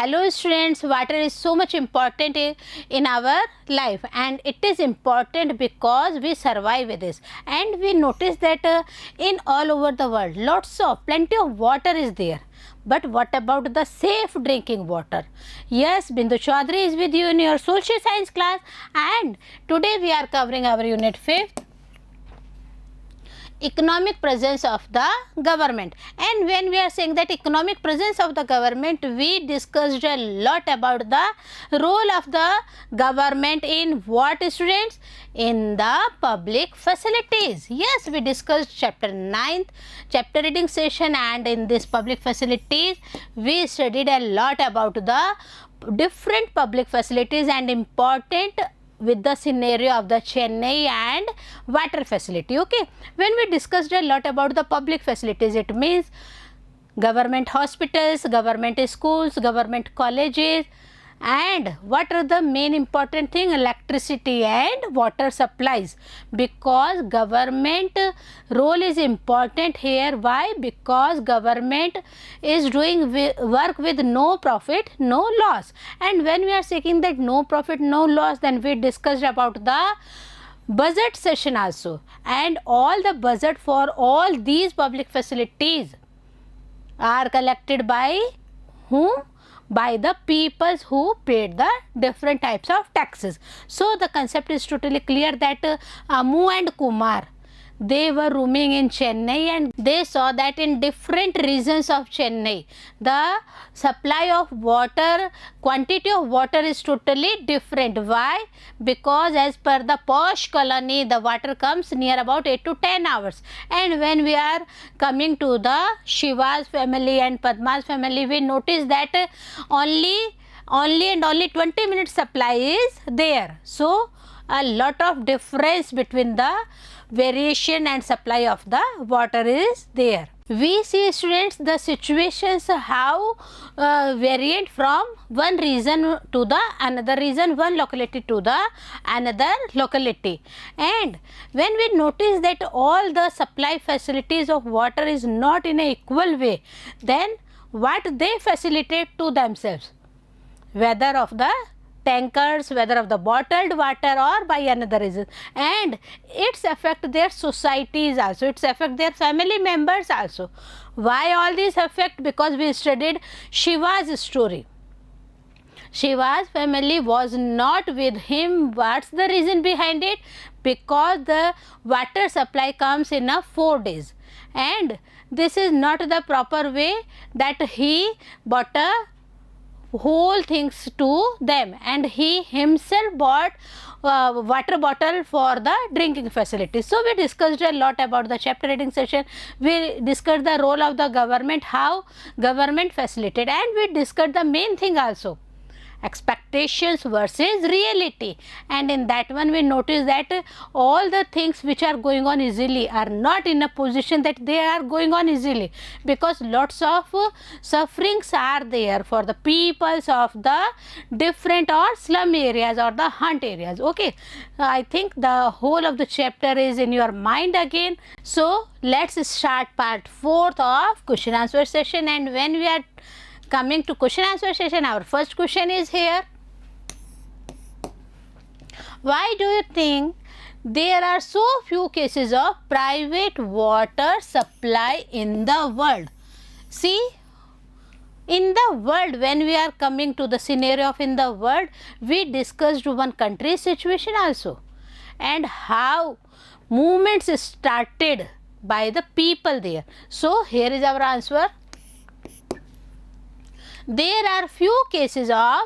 Hello students, water is so much important in our life, and it is important because we survive with this, and we notice that in all over the world plenty of water is there. But what about the safe drinking water? Yes, Bindu Chaudhary is with you in your social science class, and today we are covering our unit 5th, economic presence of the government. And when we are saying that economic presence of the government, we discussed a lot about the role of the government in what, students? In the public facilities. Yes, we discussed chapter 9th chapter reading session, and in this public facilities we studied a lot about the different public facilities and important with the scenario of the Chennai and water facility. Okay, when we discussed a lot about the public facilities, it means government hospitals, government schools, government colleges, and what are the main important thing? Electricity and water supplies, because government role is important here. Why? Because government is doing work with no profit, no loss. And when we are seeking that no profit, no loss, then we discussed about the budget session also, and all the budget for all these public facilities are collected by whom? By the peoples who paid the different types of taxes. So the concept is totally clear that Amu and Kumar, they were roaming in Chennai, and they saw that in different regions of Chennai, the supply of water, quantity of water is totally different. Why? Because as per the posh colony, the water comes near about 8 to 10 hours. And when we are coming to the Shiva's family and Padma's family, we notice that only 20 minutes supply is there. So a lot of difference between the variation and supply of the water is there. We see, students, the situations how variant from one region to the another region, one locality to the another locality. And when we notice that all the supply facilities of water is not in a equal way, then what they facilitate to themselves, whether of the tankers, whether of the bottled water or by another reason, and it's affect their societies also, it's affect their family members also. Why all these affect? Because we studied Shiva's story. Shiva's family was not with him. What's the reason behind it? Because the water supply comes in 4 days, and this is not the proper way that he bought a whole things to them, and he himself bought water bottle for the drinking facility. So we discussed a lot about the chapter reading session. We discussed the role of the government, how government facilitated, and we discussed the main thing also, expectations versus reality. And in that one we notice that all the things which are going on easily are not in a position that they are going on easily, because lots of sufferings are there for the peoples of the different or slum areas or the hunt areas. Okay, I think the whole of the chapter is in your mind again. So let's start part 4th of question answer session. And when we are coming to question answer session, our first question is here. Why do you think there are so few cases of private water supply in the world? See, in the world, when we are coming to the scenario of in the world, we discussed one country's situation also, and how movements started by the people there. So here is our answer. There are few cases of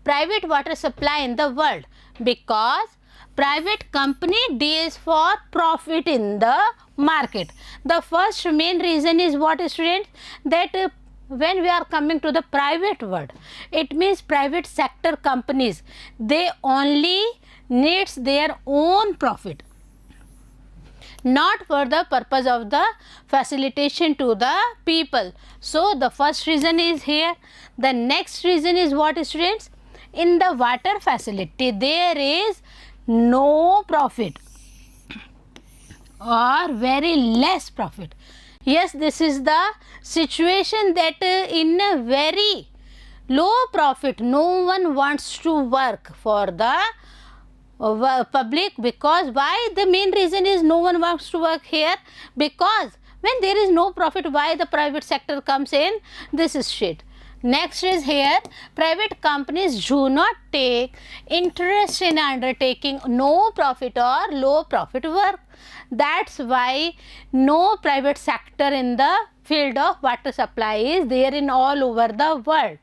private water supply in the world because private company deals for profit in the market. The first main reason is what, students? That when we are coming to the private world, it means private sector companies, they only needs their own profit, not for the purpose of the facilitation to the people. So the first reason is here. The next reason is what, students? In the water facility there is no profit or very less profit. Yes, this is the situation that in a very low profit, no one wants to work for the public. Because why? The main reason is no one wants to work here, because when there is no profit, why the private sector comes in? This is shit. Next is here, private companies do not take interest in undertaking no profit or low profit work. That's why no private sector in the field of water supply is there in all over the world.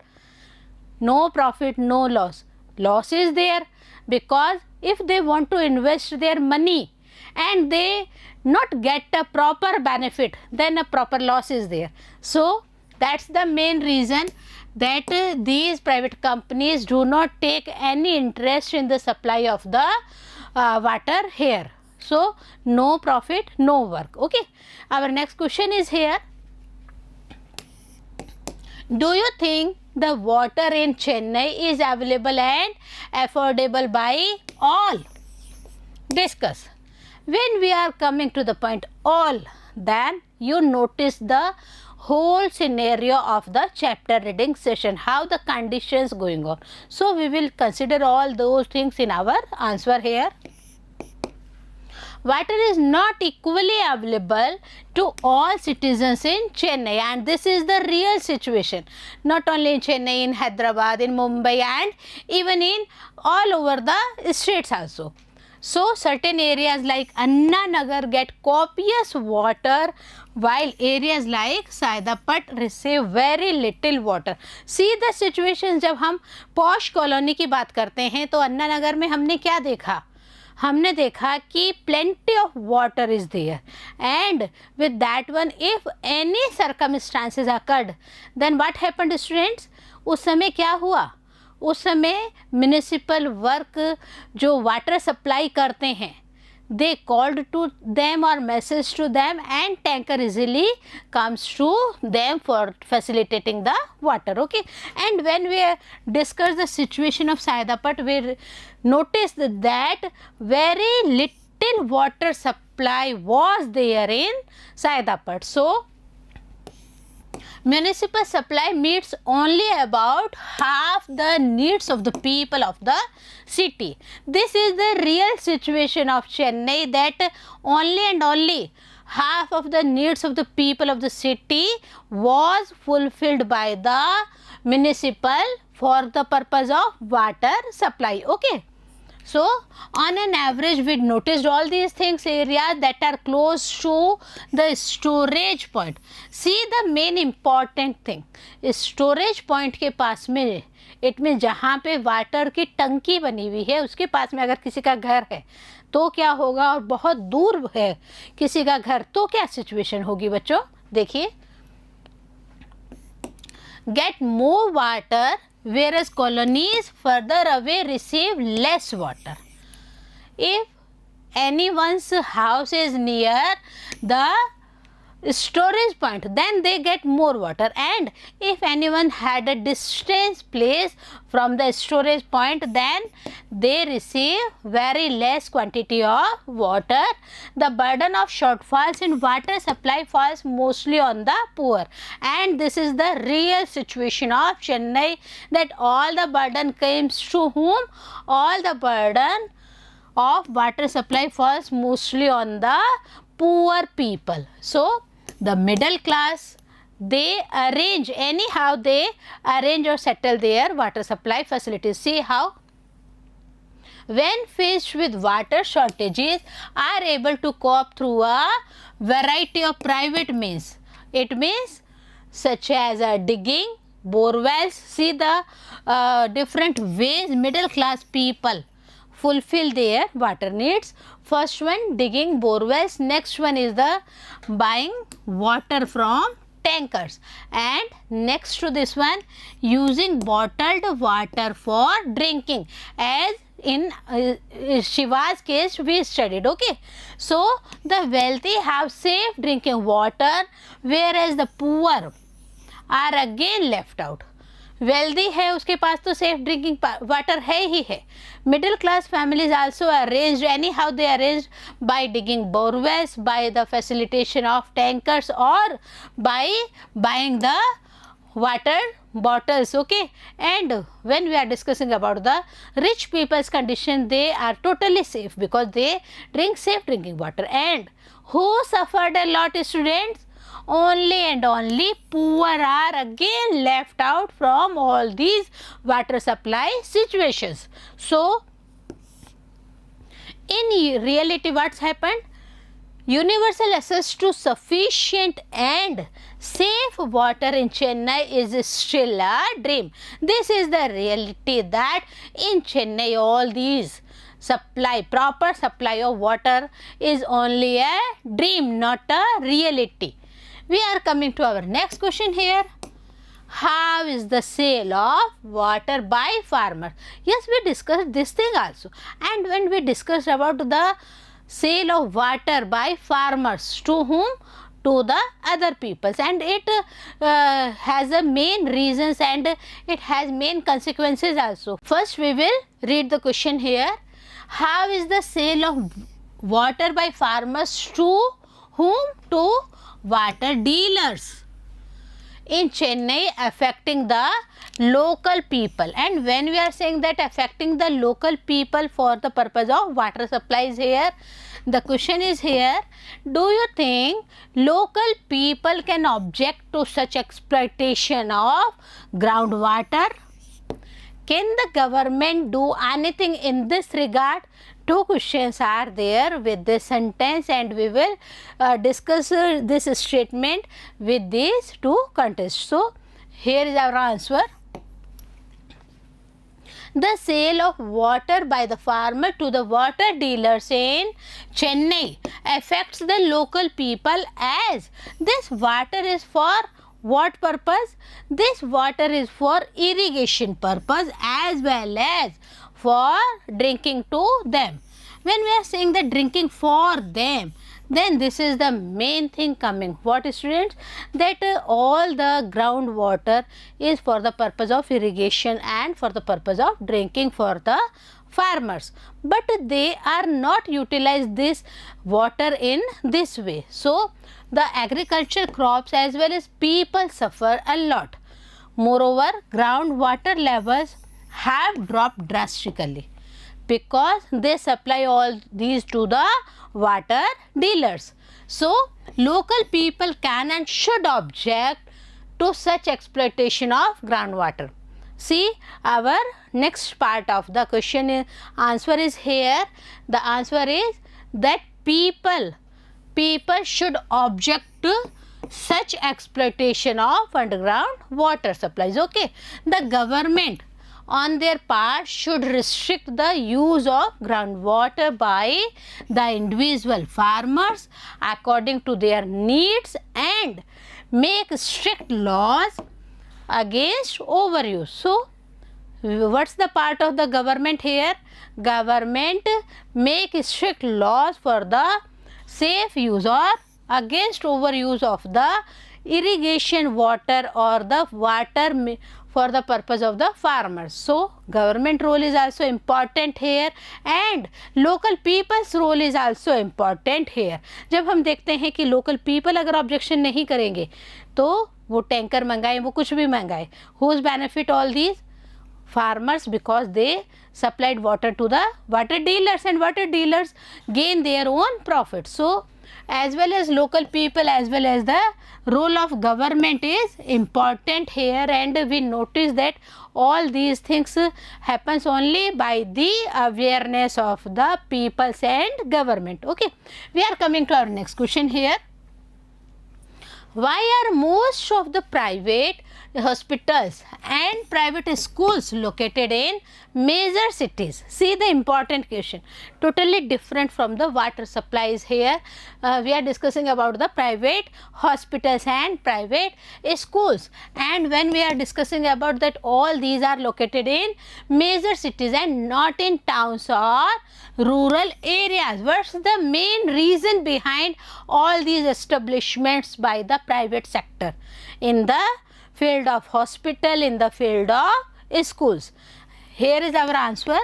No profit, no loss. Loss is there because if they want to invest their money and they not get a proper benefit, then a proper loss is there. So that's the main reason that these private companies do not take any interest in the supply of the water here. So no profit, no work. Okay, our next question is here. Do you think the water in Chennai is available and affordable by all? Discuss. When we are coming to the point all, then you notice the whole scenario of the chapter reading session, how the conditions going on. So we will consider all those things in our answer here. Water is not equally available to all citizens in Chennai, and this is the real situation. Not only in Chennai, in Hyderabad, in Mumbai, and even in all over the states also. So certain areas like Anna Nagar get copious water, while areas like Saidapat receive very little water. See the situation. जब हम posh colony की बात करते हैं तो अन्ना नगर में हमने क्या देखा? हमने देखा कि plenty of water is there, and with that one, if any circumstances occurred, then what happened students? उस समय क्या हुआ? उस समय म्यूनिसिपल वर्क जो वाटर सप्लाई करते हैं, they called to them or message to them, and tanker easily comes to them for facilitating the water. Okay, and when we discuss the situation of Saidapat, we noticed that very little water supply was there in Saidapat. So municipal supply meets only about half the needs of the people of the city. This is the real situation of Chennai, that only and only half of the needs of the people of the city was fulfilled by the municipal for the purpose of water supply. Okay. So on an average, we noticed all these things, areas that are close to the storage point. See the main important thing, storage point के पास में, it mean जहाँ पे water की टंकी बनी हुई है उसके पास में अगर किसी का घर है तो क्या होगा, और बहुत दूर है किसी का घर तो क्या सिचुएशन होगी बच्चों? देखिए, get more water whereas colonies further away receive less water. If anyone's house is near the storage point, then they get more water, and if anyone had a distance place from the storage point, then they receive very less quantity of water. The burden of shortfalls in water supply falls mostly on the poor, and this is the real situation of Chennai, that all the burden comes to whom? All the burden of water supply falls mostly on the poor people. So the middle class, they arrange anyhow, they arrange or settle their water supply facilities. See how? When faced with water shortages, are able to cope through a variety of private means. It means such as digging, bore wells. See the different ways middle class people fulfill their water needs. First one, digging bore wells. Next one is the buying water from tankers, and next to this one, using bottled water for drinking, as in Shiva's case we studied. Okay, so the wealthy have safe drinking water, whereas the poor are again left out. Wealthy है उसके पास तो safe drinking water है ही है. Middle class families also arranged any how they arranged by digging borewells, by the facilitation of tankers, और by buying the water bottles, okay. And when we are discussing about the rich people's condition, they are totally safe because they drink safe drinking water. And who suffered a lot, students? Only and only poor are again left out from all these water supply situations. So in reality, what's happened? Universal access to sufficient and safe water in Chennai is still a dream. This is the reality, that in Chennai all these proper supply of water is only a dream, not a reality. We are coming to our next question here. How is the sale of water by farmers? Yes, we discussed this thing also. And when we discussed about the sale of water by farmers, to whom? To the other peoples, and it has a main reasons and it has main consequences also. First we will read the question here. How is the sale of water by farmers to whom? To water dealers in Chennai, affecting the local people. And when we are saying that affecting the local people for the purpose of water supplies here, the question is here, do you think local people can object to such exploitation of groundwater? Can the government do anything in this regard? Two questions are there with this sentence, and we will discuss this statement with these two contests. So here is our answer. The sale of water by the farmer to the water dealers in Chennai affects the local people, as this water is for what purpose? This water is for irrigation purpose as well as for drinking to them. When we are saying that drinking for them, then this is the main thing coming. What, students? That all the groundwater is for the purpose of irrigation and for the purpose of drinking for the farmers, but they are not utilize this water in this way. So the agriculture crops as well as people suffer a lot. Moreover, groundwater levels have dropped drastically because they supply all these to the water dealers. So local people can and should object to such exploitation of groundwater. See, our next part of the question answer is here. The answer is that people should object to such exploitation of underground water supplies. Okay, the government on their part should restrict the use of groundwater by the individual farmers according to their needs and make strict laws against overuse. So what's the part of the government here? Government make strict laws for the safe use or against overuse of the irrigation water or the water for the purpose of the farmers. So government role is also important here and local people's role is also important here. जब हम देखते हैं कि local people अगर objection नहीं करेंगे तो वो टैंकर मंगाए, वो कुछ भी मंगाए, whose benefit all these? Farmers, because they supplied water to the water dealers and water dealers gain their own profit. So as well as local people as well as the role of government is important here, and we notice that all these things happens only by the awareness of the peoples and government. Okay, we are coming to our next question here. Why are most of the private hospitals and private schools located in major cities? See the important question, totally different from the water supplies here. We are discussing about the private hospitals and private schools, and when we are discussing about that all these are located in major cities and not in towns or rural areas. What's the main reason behind all these establishments by the private sector in the field of hospital, in the field of schools? Here is our answer.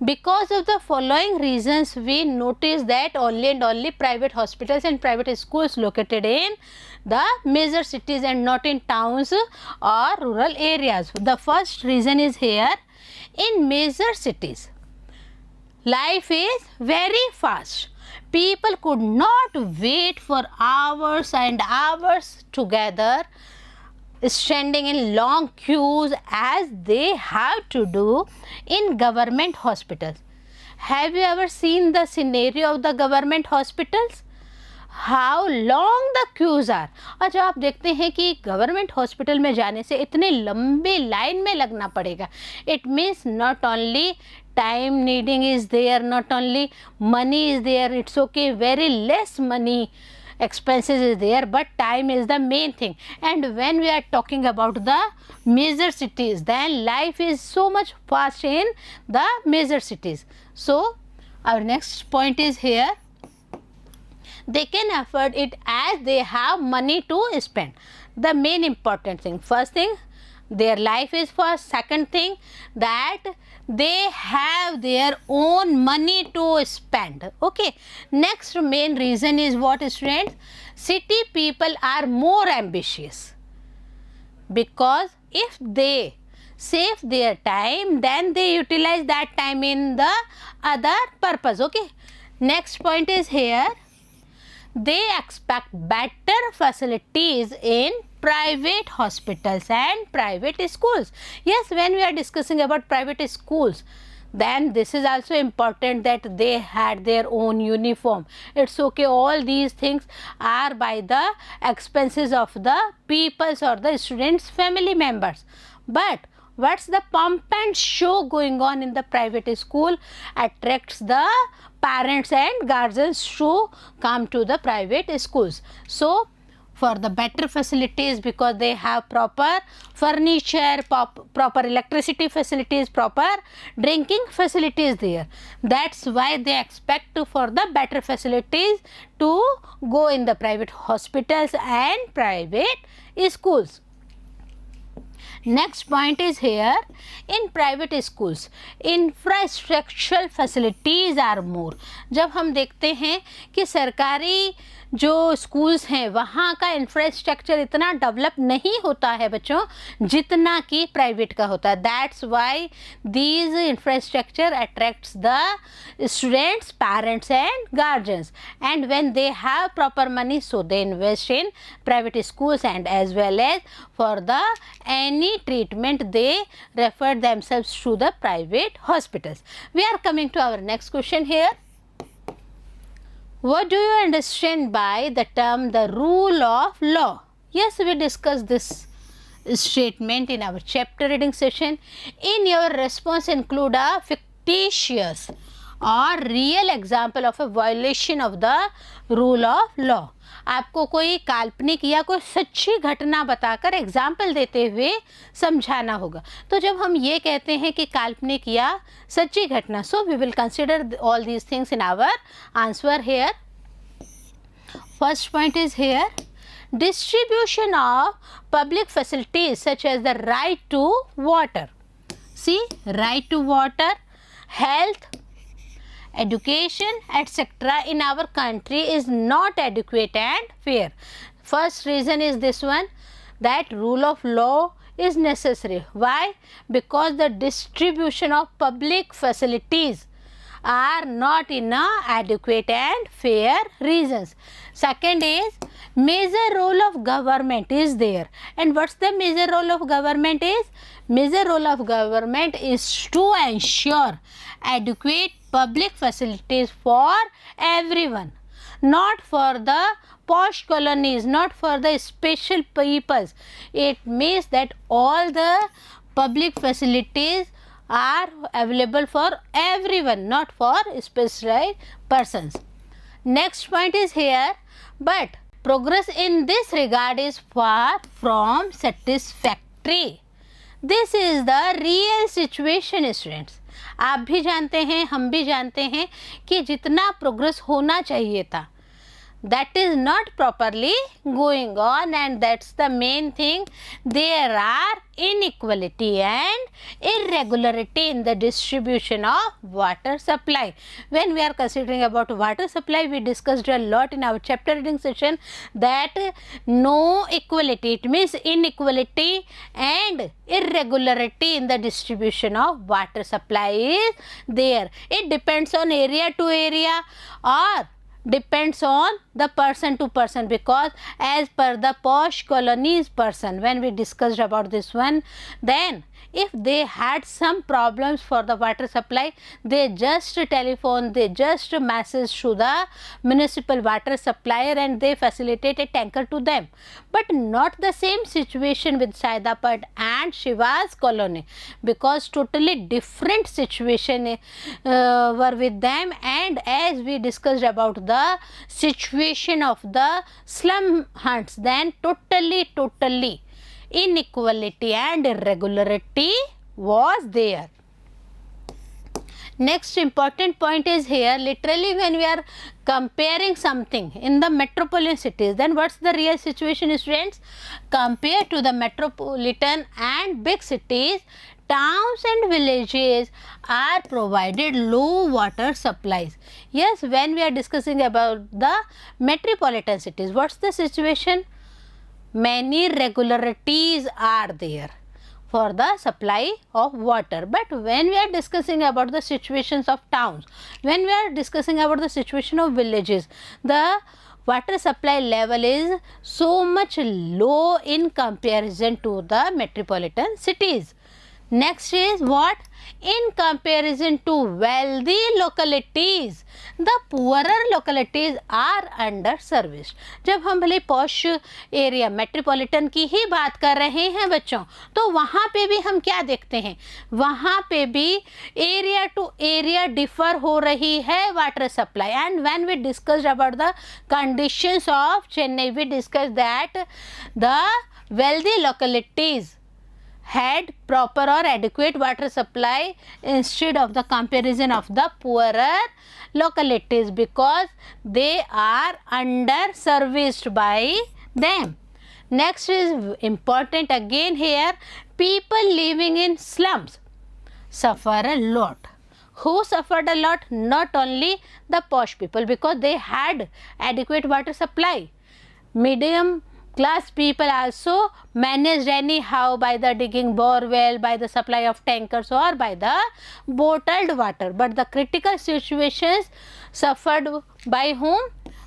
Because of the following reasons, we notice that only and only private hospitals and private schools located in the major cities and not in towns or rural areas. The first reason is here, in major cities life is very fast. People could not wait for hours and hours together standing in long queues as they have to do in government hospitals. Have you ever seen the scenario of the government hospitals? How long the queues are. और जब आप देखते हैं कि government hospital में जाने से इतने लंबे लाइन में लगना पड़ेगा, it means not only time needing is there, not only money is there, it's okay, very less money expenses is there, but time is the main thing. And when we are talking about the major cities, then life is so much fast in the major cities. So our next point is here, they can afford it as they have money to spend. The main important thing, first thing, their life is fast. Second thing, that they have their own money to spend. Okay, next main reason is what, students? City people are more ambitious, because if they save their time, then they utilize that time in the other purpose. Okay, next point is here, they expect better facilities in private hospitals and private schools. Yes, when we are discussing about private schools, then this is also important that they had their own uniform. It's okay, all these things are by the expenses of the people's or the students' family members. But what's the pump and show going on in the private school attracts the parents and guardians to come to the private schools. So for the better facilities, because they have proper furniture, proper electricity facilities, proper drinking facilities there. That's why they expect for the better facilities to go in the private hospitals and private schools. Next point is here, in private schools infrastructural facilities are more. जब हम देखते हैं कि सरकारी जो schools हैं वहाँ का इंफ्रास्ट्रक्चर इतना डेवलप नहीं होता है बच्चों जितना कि प्राइवेट का होता है. That's why these infrastructure attracts the students, parents and guardians, and when they have proper money so they invest in private schools and as well as for the any treatment they refer themselves to the private hospitals. We are coming to our next question here. What do you understand by the term the rule of law? Yes, we discussed this statement in our chapter reading session. In your response include a fictitious or real example of a violation of the rule of law. आपको कोई काल्पनिक या कोई सच्ची घटना बताकर example देते हुए समझाना होगा. तो जब हम ये कहते हैं कि काल्पनिक या सच्ची घटना, so we will consider all these things in our answer here. First point is here, distribution of public facilities such as the right to water. See, right to water, health, education, etc. in our country is not adequate and fair. First reason is this one, that rule of law is necessary. Why? Because the distribution of public facilities are not in a adequate and fair reasons. Second is major role of government is there. And what's the major role of government is? Major role of government is to ensure adequate public facilities for everyone, not for the posh colonies, not for the special peoples. It means that all the public facilities are available for everyone, not for specialized persons. Next point is here, but progress in this regard is far from satisfactory. This is the real situation, students. आप भी जानते हैं, हम भी जानते हैं कि जितना प्रोग्रेस होना चाहिए था, that is not properly going on, and that's the main thing. There are inequality and irregularity in the distribution of water supply. When we are considering about water supply, we discussed a lot in our chapter reading session that no equality, it means inequality and irregularity in the distribution of water supply is there. It depends on area to area or depends on the person to person, because as per the posh colonies person, when we discussed about this one, then if they had some problems for the water supply, they just telephone, they just message to the municipal water supplier and they facilitate a tanker to them. But not the same situation with Saidapad and Shiva's colony, because totally different situation were with them. And as we discussed about the situation of the slum hunts, then totally inequality and irregularity was there. Next important point is here, literally when we are comparing something in the metropolitan cities, then what's the real situation, students? Compared to the metropolitan and big cities, towns and villages are provided low water supplies. Yes, when we are discussing about the metropolitan cities, what's the situation? Many regularities are there for the supply of water. But when we are discussing about the situations of towns, when we are discussing about the situation of villages, the water supply level is so much low in comparison to the metropolitan cities. Next is what? In comparison to wealthy localities, the poorer localities are underserviced. जब हम भले posh area metropolitan की ही बात कर रहे हैं बच्चों, तो वहाँ पे भी हम क्या देखते हैं? वहाँ पे भी एरिया टू एरिया डिफर हो रही है water supply. And when we discussed about the conditions of Chennai, we discuss that the wealthy localities had proper or adequate water supply instead of the comparison of the poorer localities, because they are underserviced by them. Next is important again here, people living in slums suffer a lot. Who suffered a lot? Not only the posh people, because they had adequate water supply. Medium class people also managed anyhow by the digging borewell, by the supply of tankers or by the bottled water. But the critical situations suffered by whom?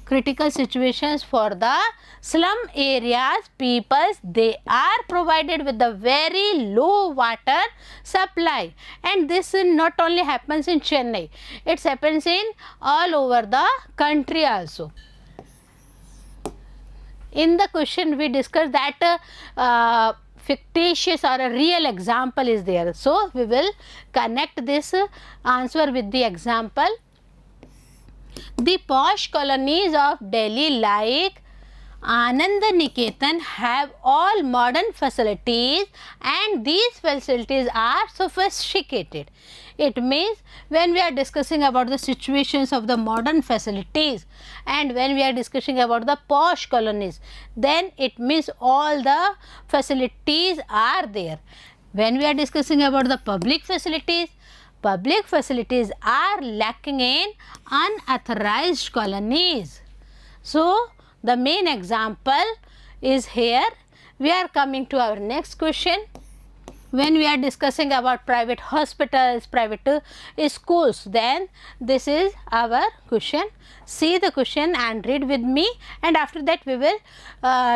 Critical situations for the slum areas peoples, they are provided with the very low water supply. And this not only happens in Chennai, it happens in all over the country also. In the question we discussed that fictitious or a real example is there. So, we will connect this answer with the example. The posh colonies of Delhi like Anand Niketan have all modern facilities, and these facilities are sophisticated. It means when we are discussing about the situations of the modern facilities and when we are discussing about the posh colonies, then it means all the facilities are there. When we are discussing about the public facilities are lacking in unauthorized colonies. So, the main example is here. We are coming to our next question. When we are discussing about private hospitals, private schools, then this is our question. See the question and read with me, and after that we will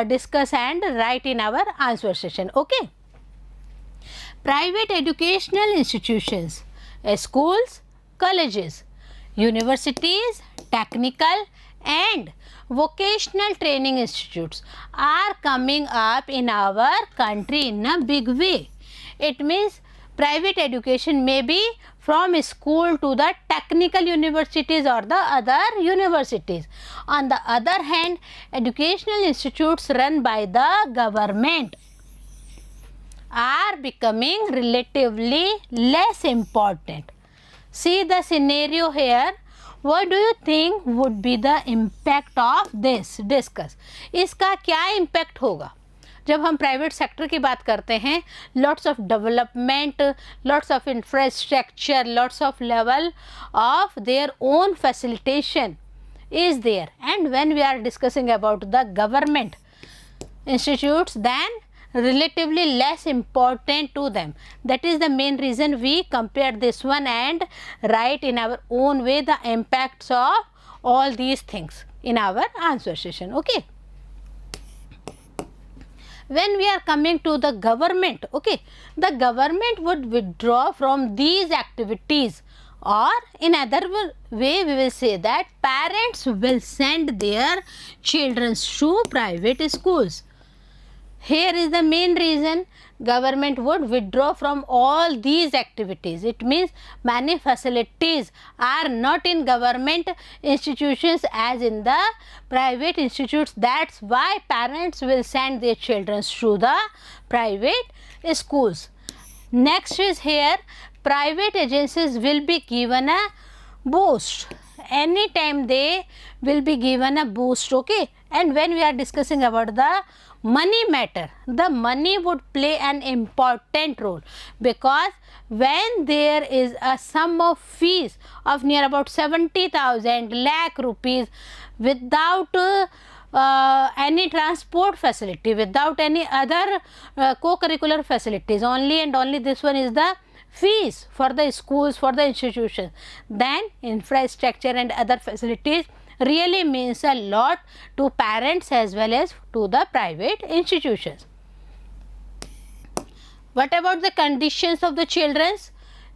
discuss and write in our answer session. Okay. Private educational institutions, schools, colleges, universities, technical and vocational training institutes are coming up in our country in a big way. It means private education may be from school to the technical universities or the other universities. On the other hand, educational institutes run by the government are becoming relatively less important. See the scenario here. What do you think would be the impact of this? Discuss. इसका क्या impact होगा जब हम private sector की बात करते हैं? Lots of development, lots of infrastructure, lots of level of their own facilitation is there. And when we are discussing about the government institutes, then relatively less important to them. That is the main reason we compare this one and write in our own way the impacts of all these things in our answer session. Okay. When we are coming to the government, okay, the government would withdraw from these activities, or in other way we will say that parents will send their children to private schools. Here is the main reason government would withdraw from all these activities. It means many facilities are not in government institutions as in the private institutes. That's why parents will send their children to the private schools. Next is here, private agencies will be given a boost. Anytime they will be given a boost, okay. And when we are discussing about the money matter, the money would play an important role, because when there is a sum of fees of near about 70,000 lakh rupees without any transport facility, without any other co-curricular facilities, only and only this one is the fees for the schools, for the institutions, then infrastructure and other facilities really means a lot to parents as well as to the private institutions. What about the conditions of the children?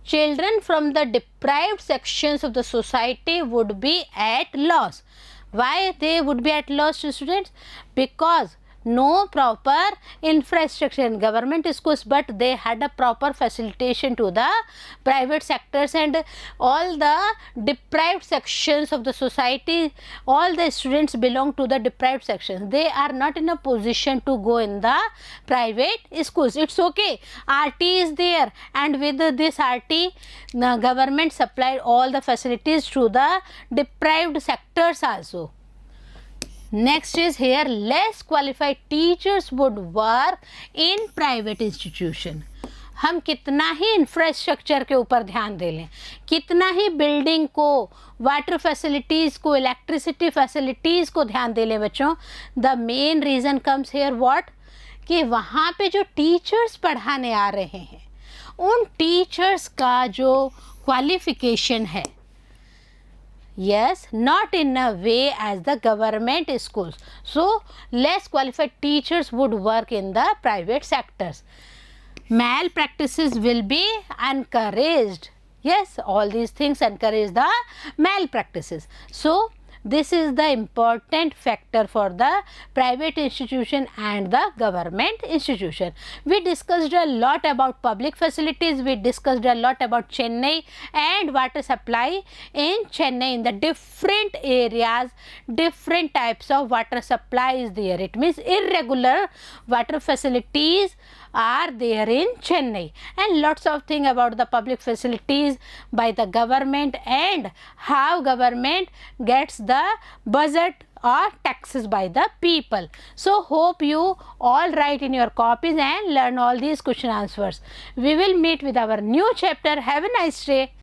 Children from the deprived sections of the society would be at loss. Why they would be at loss, students? Because no proper infrastructure in government schools, but they had a proper facilitation to the private sectors, and all the deprived sections of the society, all the students belong to the deprived sections. They are not in a position to go in the private schools. It's okay, RT is there, and with this RT, the government supplied all the facilities to the deprived sectors also. Next is here, less qualified teachers would work in private institution. हम कितना ही infrastructure के ऊपर ध्यान दे लें, कितना ही building को, water facilities को, electricity facilities को ध्यान दे लें बच्चों, the main reason comes here what, कि वहाँ पे जो टीचर्स पढ़ाने आ रहे हैं उन टीचर्स का जो क्वालिफिकेशन है, yes, not in a way as the government schools. So less qualified teachers would work in the private sectors. Malpractices will be encouraged. Yes, all these things encourage the malpractices. So this is the important factor for the private institution and the government institution. We discussed a lot about public facilities. We discussed a lot about Chennai and water supply in Chennai. In the different areas, different types of water supply is there. It means irregular water facilities are there in Chennai, and lots of things about the public facilities by the government and how government gets the budget or taxes by the people. So hope you all write in your copies and learn all these question answers. We will meet with our new chapter. Have a nice day.